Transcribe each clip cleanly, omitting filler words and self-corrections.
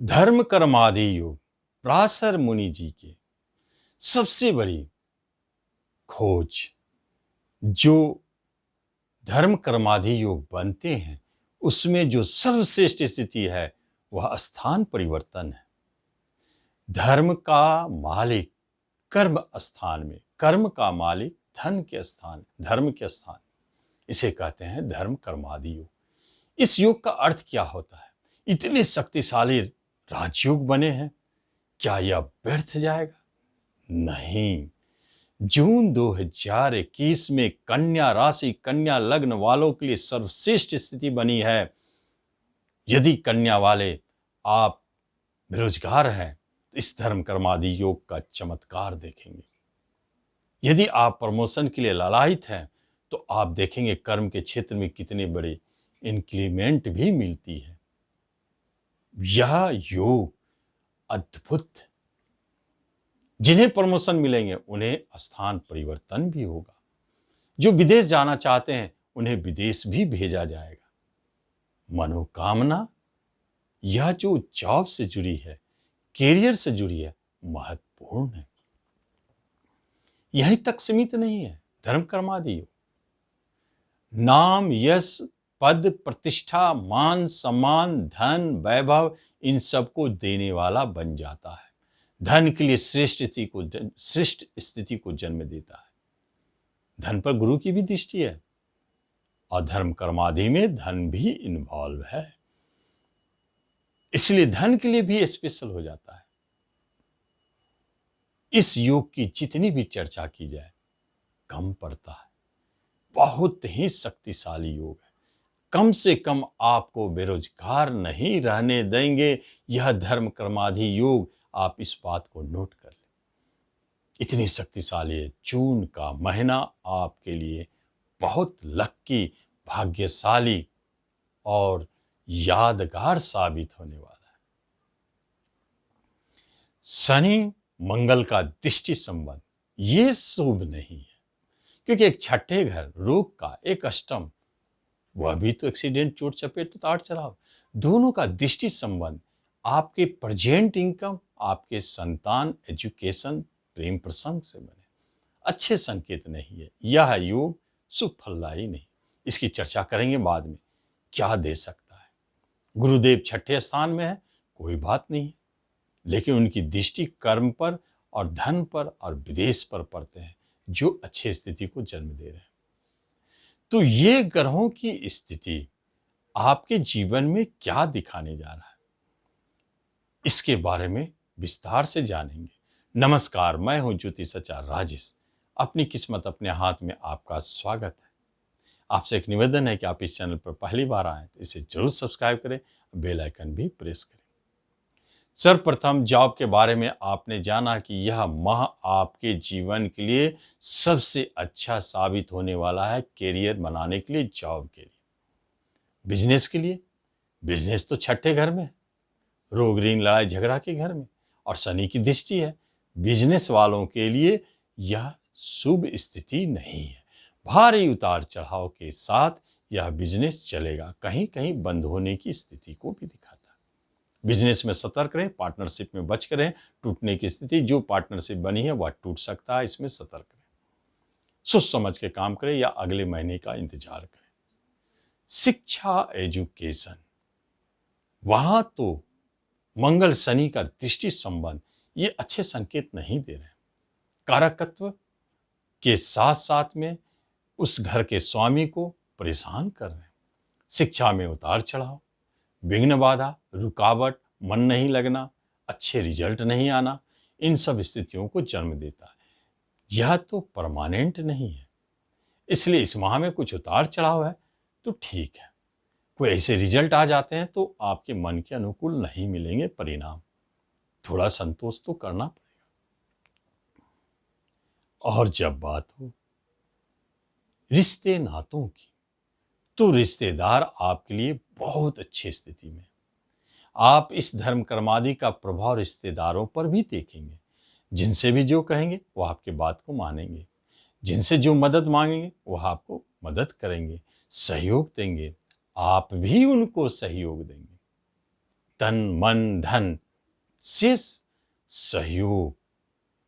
धर्म कर्मादि योग पराशर मुनि जी के सबसे बड़ी खोज जो धर्म कर्मादि योग बनते हैं उसमें जो सर्वश्रेष्ठ स्थिति है वह स्थान परिवर्तन है। धर्म का मालिक कर्म स्थान में, कर्म का मालिक धन के स्थान, धर्म के स्थान, इसे कहते हैं धर्म कर्मादि योग। इस योग का अर्थ क्या होता है? इतने शक्तिशाली राजयोग बने हैं, क्या यह व्यर्थ जाएगा? नहीं। जून 2021 में कन्या राशि, कन्या लग्न वालों के लिए सर्वश्रेष्ठ स्थिति बनी है। यदि कन्या वाले आप बेरोजगार हैं तो इस धर्म कर्मादि योग का चमत्कार देखेंगे। यदि आप प्रमोशन के लिए लालायित हैं तो आप देखेंगे कर्म के क्षेत्र में कितने बड़े इंक्रीमेंट भी मिलती है। यह योग अद्भुत। जिन्हें प्रमोशन मिलेंगे उन्हें स्थान परिवर्तन भी होगा। जो विदेश जाना चाहते हैं उन्हें विदेश भी भेजा जाएगा। मनोकामना यह जो जॉब से जुड़ी है, कैरियर से जुड़ी है, महत्वपूर्ण है। यहीं तक सीमित नहीं है धर्म कर्मादि योग। नाम, यश, पद, प्रतिष्ठा, मान, सम्मान, धन, वैभव, इन सबको देने वाला बन जाता है। धन के लिए श्रेष्ठ स्थिति को जन्म देता है। धन पर गुरु की भी दृष्टि है और धर्म कर्मादि में धन भी इन्वॉल्व है, इसलिए धन के लिए भी स्पेशल हो जाता है। इस योग की जितनी भी चर्चा की जाए कम पड़ता है। बहुत ही शक्तिशाली योग है। कम से कम आपको बेरोजगार नहीं रहने देंगे यह धर्म कर्मादि योग। आप इस बात को नोट कर लें, इतनी शक्तिशाली है। जून का महीना आपके लिए बहुत लक्की, भाग्यशाली और यादगार साबित होने वाला है। शनि मंगल का दृष्टि संबंध ये शुभ नहीं है, क्योंकि एक छठे घर रोग का, एक अष्टम, वह भी तो एक्सीडेंट, चोट चपेट, उतार चढ़ाव, दोनों का दृष्टि संबंध आपके प्रेजेंट इनकम, आपके संतान, एजुकेशन, प्रेम प्रसंग से बने अच्छे संकेत नहीं है। यह योग शुभ फलदायी नहीं। इसकी चर्चा करेंगे बाद में, क्या दे सकता है। गुरुदेव छठे स्थान में है, कोई बात नहीं है, लेकिन उनकी दृष्टि कर्म पर और धन पर और विदेश पर पड़ते हैं, जो अच्छी स्थिति को जन्म दे रहे हैं। तो ये ग्रहों की स्थिति आपके जीवन में क्या दिखाने जा रहा है, इसके बारे में विस्तार से जानेंगे। नमस्कार, मैं हूं ज्योतिषाचार्य राजेश। अपनी किस्मत अपने हाथ में आपका स्वागत है। आपसे एक निवेदन है कि आप इस चैनल पर पहली बार आए तो इसे जरूर सब्सक्राइब करें, बेल आइकन भी प्रेस करें। सर्वप्रथम जॉब के बारे में आपने जाना कि यह माह आपके जीवन के लिए सबसे अच्छा साबित होने वाला है। कैरियर बनाने के लिए, जॉब के लिए, बिजनेस के लिए। बिजनेस तो छठे घर में है, रोग ऋण लड़ाई झगड़ा के घर में, और शनि की दृष्टि है। बिजनेस वालों के लिए यह शुभ स्थिति नहीं है। भारी उतार चढ़ाव के साथ यह बिजनेस चलेगा, कहीं कहीं बंद होने की स्थिति को भी दिखाता है। बिजनेस में सतर्क रहें, पार्टनरशिप में बच करें। टूटने की स्थिति, जो पार्टनरशिप बनी है वह टूट सकता है, इसमें सतर्क रहें। सोच समझ के काम करें या अगले महीने का इंतजार करें। शिक्षा, एजुकेशन, वहां तो मंगल शनि का दृष्टि संबंध ये अच्छे संकेत नहीं दे रहे। कारकत्व के साथ साथ में उस घर के स्वामी को परेशान कर रहे हैं। शिक्षा में उतार चढ़ाव, विघ्न बाधा, रुकावट, मन नहीं लगना, अच्छे रिजल्ट नहीं आना, इन सब स्थितियों को जन्म देता है। यह तो परमानेंट नहीं है, इसलिए इस माह में कुछ उतार चढ़ाव है तो ठीक है। कोई ऐसे रिजल्ट आ जाते हैं तो आपके मन के अनुकूल नहीं मिलेंगे परिणाम, थोड़ा संतोष तो करना पड़ेगा। और जब बात हो रिश्ते नातों की, तो रिश्तेदार आपके लिए बहुत अच्छी स्थिति में। आप इस धर्म कर्मादि का प्रभाव रिश्तेदारों पर भी देखेंगे। जिनसे भी जो कहेंगे वो आपके बात को मानेंगे, जिनसे जो मदद मांगेंगे वह आपको मदद करेंगे, सहयोग देंगे, आप भी उनको सहयोग देंगे। तन मन धन से सहयोग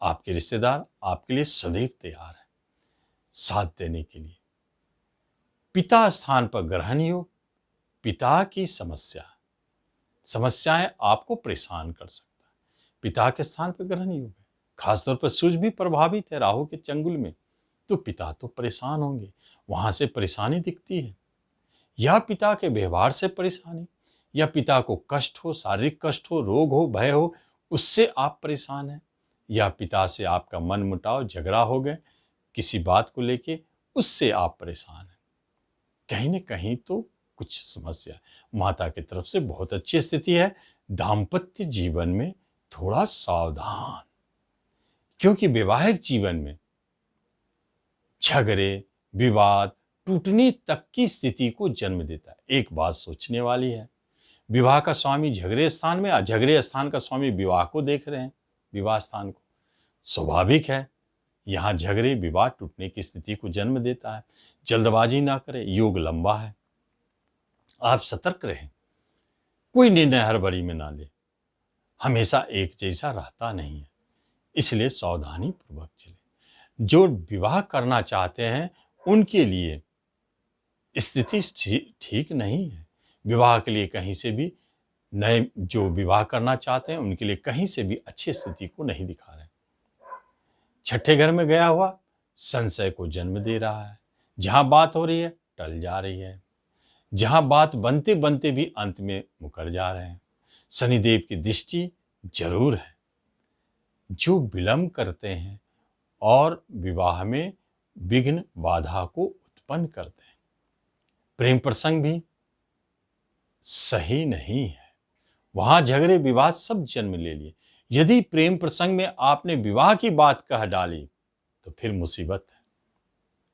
आपके रिश्तेदार आपके लिए सदैव तैयार है साथ देने के लिए। पिता स्थान पर ग्रहण योग, पिता की समस्याएं आपको परेशान कर सकता है। पिता के स्थान पर ग्रहण योग है, खासतौर पर सूर्य भी प्रभावित है राहु के चंगुल में, तो पिता तो परेशान होंगे, वहां से परेशानी दिखती है। या पिता के व्यवहार से परेशानी, या पिता को कष्ट हो, शारीरिक कष्ट हो, रोग हो, भय हो, उससे आप परेशान हैं, या पिता से आपका मन मुटाव झगड़ा हो गए किसी बात को लेके, उससे आप परेशान हैं। कहीं न कहीं तो कुछ समस्या है। माता की तरफ से बहुत अच्छी स्थिति है। दाम्पत्य जीवन में थोड़ा सावधान, क्योंकि वैवाहिक जीवन में झगड़े, विवाद, टूटने तक की स्थिति को जन्म देता है। एक बात सोचने वाली है, विवाह का स्वामी झगड़े स्थान में, झगड़े स्थान का स्वामी विवाह को देख रहे हैं, विवाह स्थान को। स्वाभाविक है यहां झगड़े, विवाद टूटने की स्थिति को जन्म देता है। जल्दबाजी ना करें, योग लंबा है, आप सतर्क रहें, कोई निर्णय हड़बड़ी में ना ले, हमेशा एक जैसा रहता नहीं है, इसलिए सावधानी पूर्वक चले। जो विवाह करना चाहते हैं उनके लिए स्थिति ठीक नहीं है। विवाह के लिए कहीं से भी नए जो विवाह करना चाहते हैं उनके लिए कहीं से भी अच्छी स्थिति को नहीं दिखा रहे। छठे घर में गया हुआ संशय को जन्म दे रहा है। जहां बात हो रही है टल जा रही है, जहां बात बनते बनते भी अंत में मुकर जा रहे हैं। शनिदेव की दृष्टि जरूर है। जो विलंब करते हैं और विवाह में विघ्न बाधा को उत्पन्न करते हैं, प्रेम प्रसंग भी सही नहीं है, वहां झगड़े विवाद सब जन्म ले लिए। यदि प्रेम प्रसंग में आपने विवाह की बात कह डाली तो फिर मुसीबत है,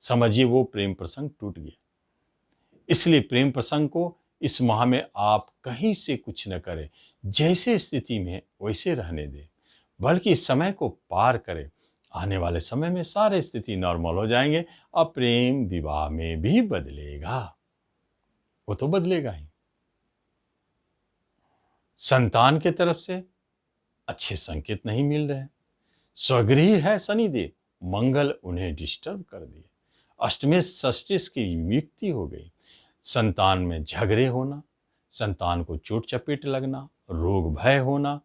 समझिए वो प्रेम प्रसंग टूट गया। इसलिए प्रेम प्रसंग को इस माह में आप कहीं से कुछ न करें, जैसे स्थिति में वैसे रहने दें, बल्कि इस समय को पार करें। आने वाले समय में सारे स्थिति नॉर्मल हो जाएंगे और प्रेम विवाह में भी बदलेगा, वो तो बदलेगा ही। संतान के तरफ से अच्छे संकेत नहीं मिल रहे हैं। स्वगृही है शनिदेव, मंगल उन्हें डिस्टर्ब कर दिए। अष्टमे षष्टिश की युक्ति हो गई। संतान में झगड़े होना, संतान को चोट चपेट लगना, रोग भय होना,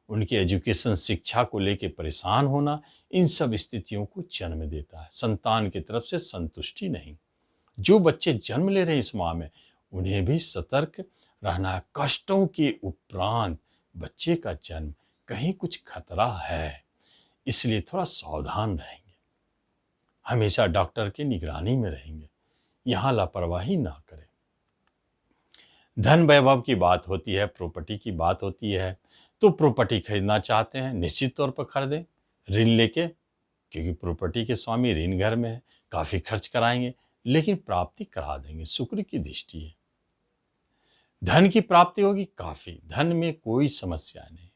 उनके एजुकेशन शिक्षा को लेकर परेशान होना, इन सब स्थितियों को जन्म देता है। संतान की तरफ से संतुष्टि नहीं। जो बच्चे जन्म ले रहे हैं इस माह में, उन्हें भी सतर्क रहना है। कष्टों के उपरांत बच्चे का जन्म, कहीं कुछ खतरा है, इसलिए थोड़ा सावधान रहेंगे, हमेशा डॉक्टर की निगरानी में रहेंगे, यहां लापरवाही ना करें। धन वैभव की बात होती है, प्रॉपर्टी की बात होती है, तो प्रॉपर्टी खरीदना चाहते हैं निश्चित तौर पर खरीदें ऋण लेके, क्योंकि प्रॉपर्टी के स्वामी ऋण घर में है। काफी खर्च कराएंगे लेकिन प्राप्ति करा देंगे, शुक्र की दृष्टि है। धन की प्राप्ति होगी, काफी धन में कोई समस्या नहीं,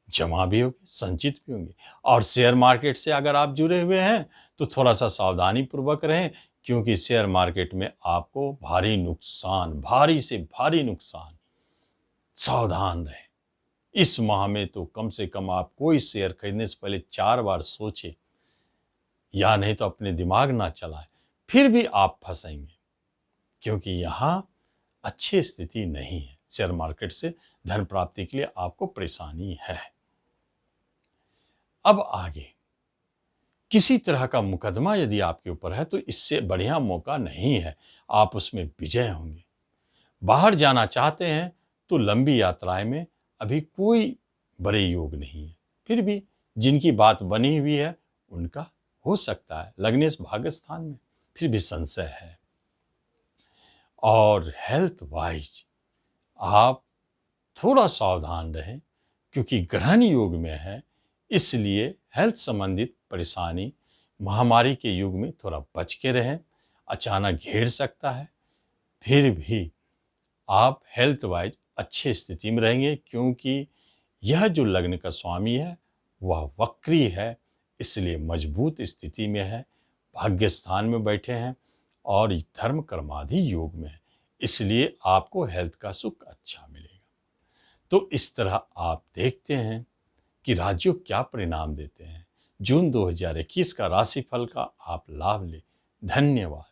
जमा भी होगी, संचित भी होंगे। और शेयर मार्केट से अगर आप जुड़े हुए हैं तो थोड़ा सा सावधानी पूर्वक रहें, क्योंकि शेयर मार्केट में आपको भारी नुकसान, भारी से भारी नुकसान, सावधान रहें। इस माह में तो कम से कम आप कोई शेयर खरीदने से पहले 4 बार सोचें, या नहीं तो अपने दिमाग ना चलाएं, फिर भी आप फंसेंगे, क्योंकि यहां अच्छी स्थिति नहीं है। शेयर मार्केट से धन प्राप्ति के लिए आपको परेशानी है। अब आगे किसी तरह का मुकदमा यदि आपके ऊपर है तो इससे बढ़िया मौका नहीं है, आप उसमें विजय होंगे। बाहर जाना चाहते हैं तो लंबी यात्राएं में अभी कोई बड़े योग नहीं है, फिर भी जिनकी बात बनी हुई है उनका हो सकता है लग्नेश भाग्य स्थान में, फिर भी संशय है। और हेल्थ वाइज आप थोड़ा सावधान रहें, क्योंकि ग्रहण योग में है, इसलिए हेल्थ संबंधित परेशानी महामारी के युग में थोड़ा बच के रहें, अचानक घेर सकता है। फिर भी आप हेल्थ वाइज अच्छी स्थिति में रहेंगे, क्योंकि यह जो लग्न का स्वामी है वह वक्री है, इसलिए मजबूत स्थिति में है, भाग्य स्थान में बैठे हैं और धर्म कर्मादि योग में है, इसलिए आपको हेल्थ का सुख अच्छा मिलेगा। तो इस तरह आप देखते हैं कि राजयोग क्या परिणाम देते हैं। जून 2021 का राशिफल का आप लाभ लें। धन्यवाद।